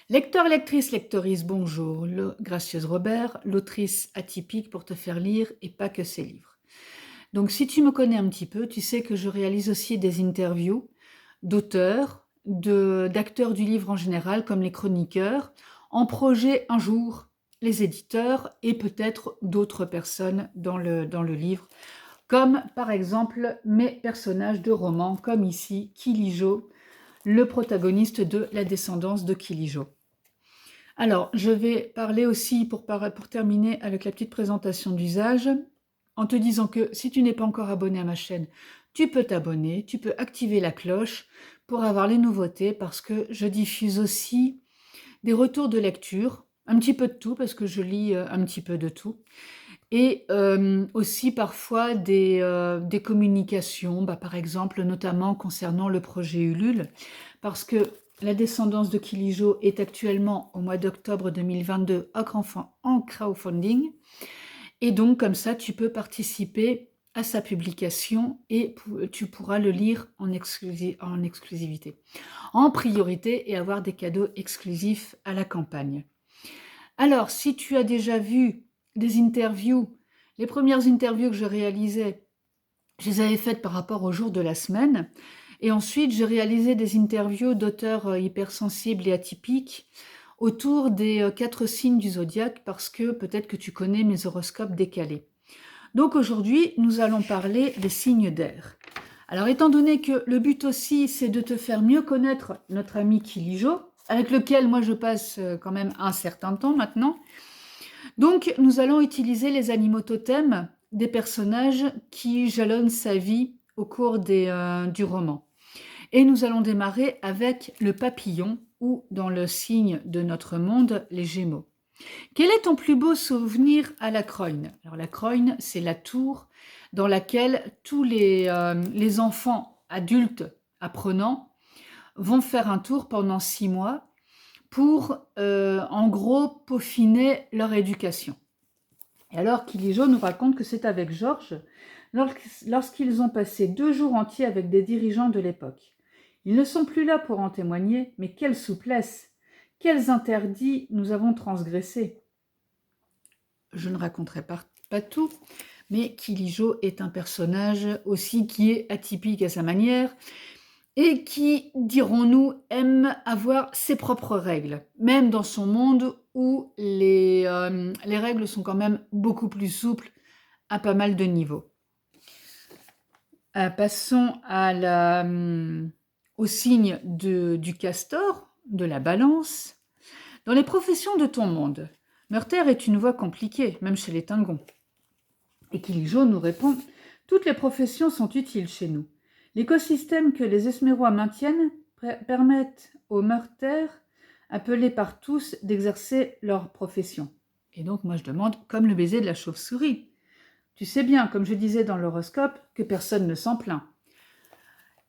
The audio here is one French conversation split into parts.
Lecteur, lectrice, lectrice, bonjour. Gracieuse Robert, l'autrice atypique pour te faire lire et pas que ses livres. Donc si tu me connais un petit peu, tu sais que je réalise aussi des interviews d'auteurs, d'acteurs du livre en général, comme les chroniqueurs, en projet un jour les éditeurs et peut-être d'autres personnes dans le livre, comme par exemple mes personnages de romans, comme ici Kilijo, le protagoniste de La descendance de Kilijo. Alors, je vais parler aussi, pour terminer avec la petite présentation d'usage, en te disant que si tu n'es pas encore abonné à ma chaîne, tu peux t'abonner, tu peux activer la cloche pour avoir les nouveautés, parce que je diffuse aussi des retours de lecture, un petit peu de tout, parce que je lis un petit peu de tout, et aussi parfois des communications, par exemple, notamment concernant le projet Ulule, parce que La descendance de Kilijo est actuellement, au mois d'octobre 2022, en crowdfunding, et donc comme ça, tu peux participer à sa publication et tu pourras le lire en exclusivité, en priorité, et avoir des cadeaux exclusifs à la campagne. Alors, si tu as déjà vu des interviews, les premières interviews que je réalisais, je les avais faites par rapport au jour de la semaine. Et ensuite, j'ai réalisé des interviews d'auteurs hypersensibles et atypiques autour des 4 signes du zodiaque, parce que peut-être que tu connais mes horoscopes décalés. Donc aujourd'hui, nous allons parler des signes d'air. Alors étant donné que le but aussi, c'est de te faire mieux connaître notre ami Kilijo, avec lequel moi je passe quand même un certain temps maintenant, donc nous allons utiliser les animaux totems des personnages qui jalonnent sa vie au cours du roman. Et nous allons démarrer avec le papillon, ou dans le signe de notre monde, les Gémeaux. Quel est ton plus beau souvenir à la Croyne? Alors la Croyne, c'est la tour dans laquelle tous les enfants adultes apprenants vont faire un tour pendant 6 mois pour, en gros, peaufiner leur éducation. Et alors Kilijo nous raconte que c'est avec Georges, lorsqu'ils ont passé 2 jours entiers avec des dirigeants de l'époque. Ils ne sont plus là pour en témoigner, mais quelle souplesse! Quels interdits nous avons transgressés! Je ne raconterai pas tout, mais Kilijo est un personnage aussi qui est atypique à sa manière et qui, dirons-nous, aime avoir ses propres règles, même dans son monde où les règles sont quand même beaucoup plus souples à pas mal de niveaux. Passons au signe du castor, de la balance. Dans les professions de ton monde, Meurther est une voie compliquée, même chez les Tingons. Et Kilijo nous répond « Toutes les professions sont utiles chez nous. L'écosystème que les Esmérois maintiennent permettent aux Meurther, appelés par tous, d'exercer leur profession. » Et donc moi je demande « Comme le baiser de la chauve-souris. » Tu sais bien, comme je disais dans l'horoscope, que personne ne s'en plaint.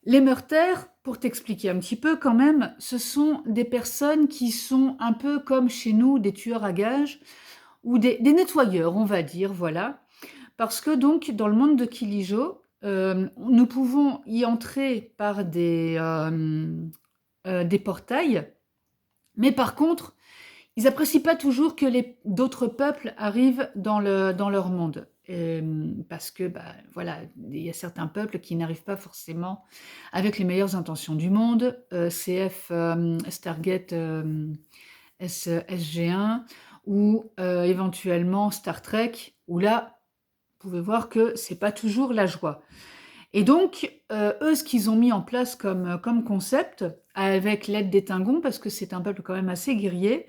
Les Meurther, pour t'expliquer un petit peu quand même, ce sont des personnes qui sont un peu comme chez nous des tueurs à gages, ou des nettoyeurs, on va dire, voilà. Parce que donc, dans le monde de Kilijo, nous pouvons y entrer par des portails, mais par contre, ils n'apprécient pas toujours que d'autres peuples arrivent dans leur monde. Parce que, voilà, il y a certains peuples qui n'arrivent pas forcément avec les meilleures intentions du monde. CF Stargate SG1, ou éventuellement Star Trek, où là, vous pouvez voir que c'est pas toujours la joie. Et donc, eux, ce qu'ils ont mis en place comme concept, avec l'aide des Tingons, parce que c'est un peuple quand même assez guerrier,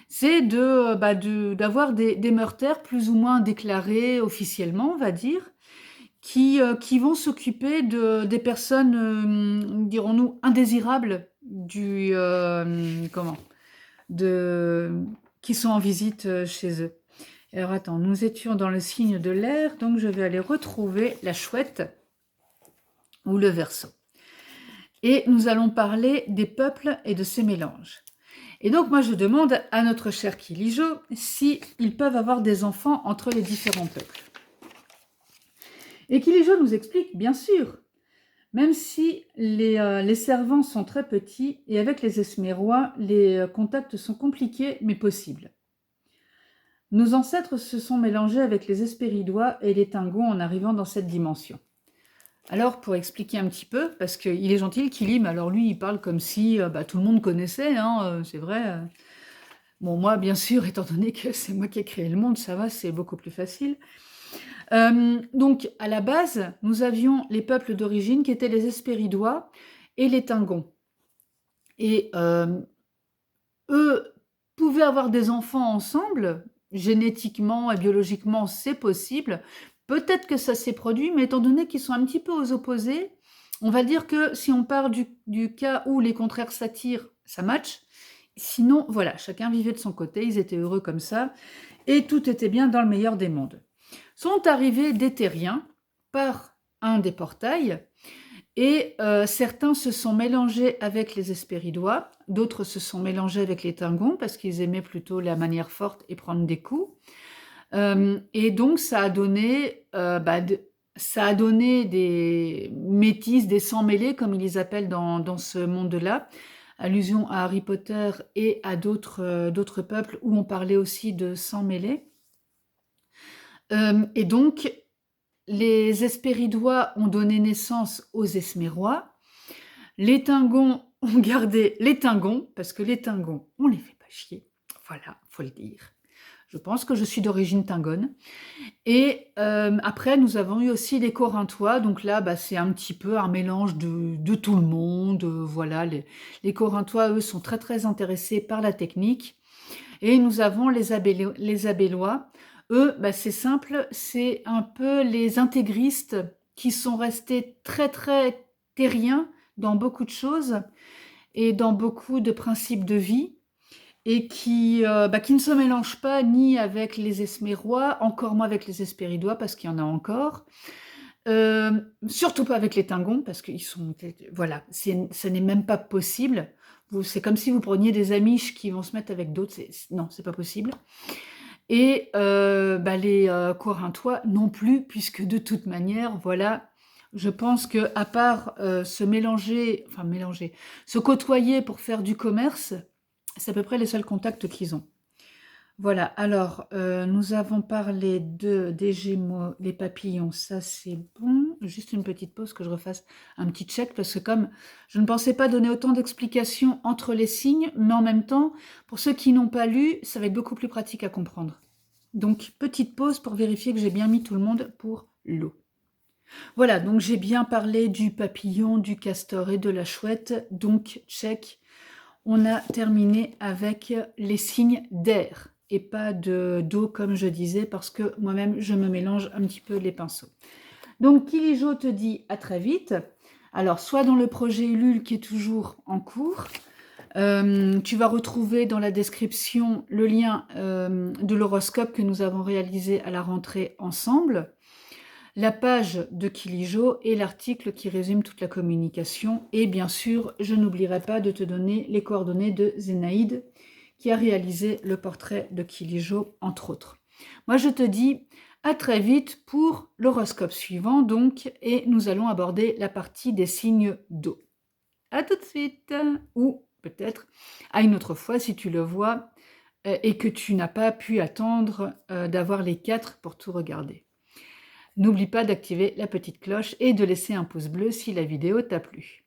c'est d'avoir des Meurther plus ou moins déclarés officiellement, on va dire, qui vont s'occuper des personnes, dirons-nous, indésirables qui sont en visite chez eux. Alors attends, nous étions dans le signe de l'air, donc je vais aller retrouver la chouette ou le Verseau. Et nous allons parler des peuples et de ces mélanges. Et donc moi je demande à notre cher Kilijo s'ils peuvent avoir des enfants entre les différents peuples. Et Kilijo nous explique, bien sûr, Même si les servants sont très petits et avec les Esmérois, les contacts sont compliqués mais possibles. Nos ancêtres se sont mélangés avec les Hespéridois et les Tingons en arrivant dans cette dimension. Alors, pour expliquer un petit peu, parce qu'il est gentil, le Kili, mais alors lui, il parle comme si tout le monde connaissait, hein, c'est vrai. Bon, moi, bien sûr, étant donné que c'est moi qui ai créé le monde, ça va, c'est beaucoup plus facile. Donc, à la base, nous avions les peuples d'origine qui étaient les Hespéridois et les Tingons. Et eux pouvaient avoir des enfants ensemble, génétiquement et biologiquement, c'est possible. Peut-être que ça s'est produit, mais étant donné qu'ils sont un petit peu aux opposés, on va dire que si on part du cas où les contraires s'attirent, ça match. Sinon, voilà, chacun vivait de son côté, ils étaient heureux comme ça, et tout était bien dans le meilleur des mondes. Sont arrivés des terriens par un des portails, et certains se sont mélangés avec les Hespéridois, d'autres se sont mélangés avec les Tingons, parce qu'ils aimaient plutôt la manière forte et prendre des coups. Et donc ça a donné, des métis, des sang-mêlés, comme ils les appellent dans ce monde-là, allusion à Harry Potter et à d'autres peuples où on parlait aussi de sang-mêlés. Et donc, les Hespéridois ont donné naissance aux Esmérois. Les Tingons ont gardé les Tingons, parce que les Tingons, on les fait pas chier. Voilà, faut le dire. Je pense que je suis d'origine tingone. Et après, nous avons eu aussi les Corinthois. Donc là, c'est un petit peu un mélange de tout le monde. Voilà, les Corinthois, eux, sont très, très intéressés par la technique. Et nous avons les Abellois. Eux, c'est simple, c'est un peu les intégristes qui sont restés très, très terriens dans beaucoup de choses et dans beaucoup de principes de vie, et qui ne se mélangent pas ni avec les Esmérois, encore moins avec les Hespéridois, parce qu'il y en a encore, surtout pas avec les Tingons, parce qu'ils sont... Voilà, ce n'est même pas possible. C'est comme si vous preniez des Amish qui vont se mettre avec d'autres, non, c'est pas possible. Et les Corinthois non plus, puisque de toute manière, voilà, je pense que à part se côtoyer pour faire du commerce, c'est à peu près les seuls contacts qu'ils ont. Voilà, alors nous avons parlé des Gémeaux, les papillons, ça c'est bon. Juste une petite pause, que je refasse un petit check, parce que comme je ne pensais pas donner autant d'explications entre les signes, mais en même temps, pour ceux qui n'ont pas lu, ça va être beaucoup plus pratique à comprendre. Donc, petite pause pour vérifier que j'ai bien mis tout le monde pour l'eau. Voilà, donc j'ai bien parlé du papillon, du castor et de la chouette, donc check. On a terminé avec les signes d'air et pas d'eau comme je disais, parce que moi-même je me mélange un petit peu les pinceaux. Donc Kilijo te dit à très vite. Alors soit dans le projet Ulule qui est toujours en cours, tu vas retrouver dans la description le lien de l'horoscope que nous avons réalisé à la rentrée ensemble, la page de Kilijo et l'article qui résume toute la communication. Et bien sûr, je n'oublierai pas de te donner les coordonnées de Zénaïde, qui a réalisé le portrait de Kilijo, entre autres. Moi, je te dis à très vite pour l'horoscope suivant, donc, et nous allons aborder la partie des signes d'eau. À tout de suite, ou peut-être à une autre fois si tu le vois et que tu n'as pas pu attendre d'avoir les 4 pour tout regarder. N'oublie pas d'activer la petite cloche et de laisser un pouce bleu si la vidéo t'a plu.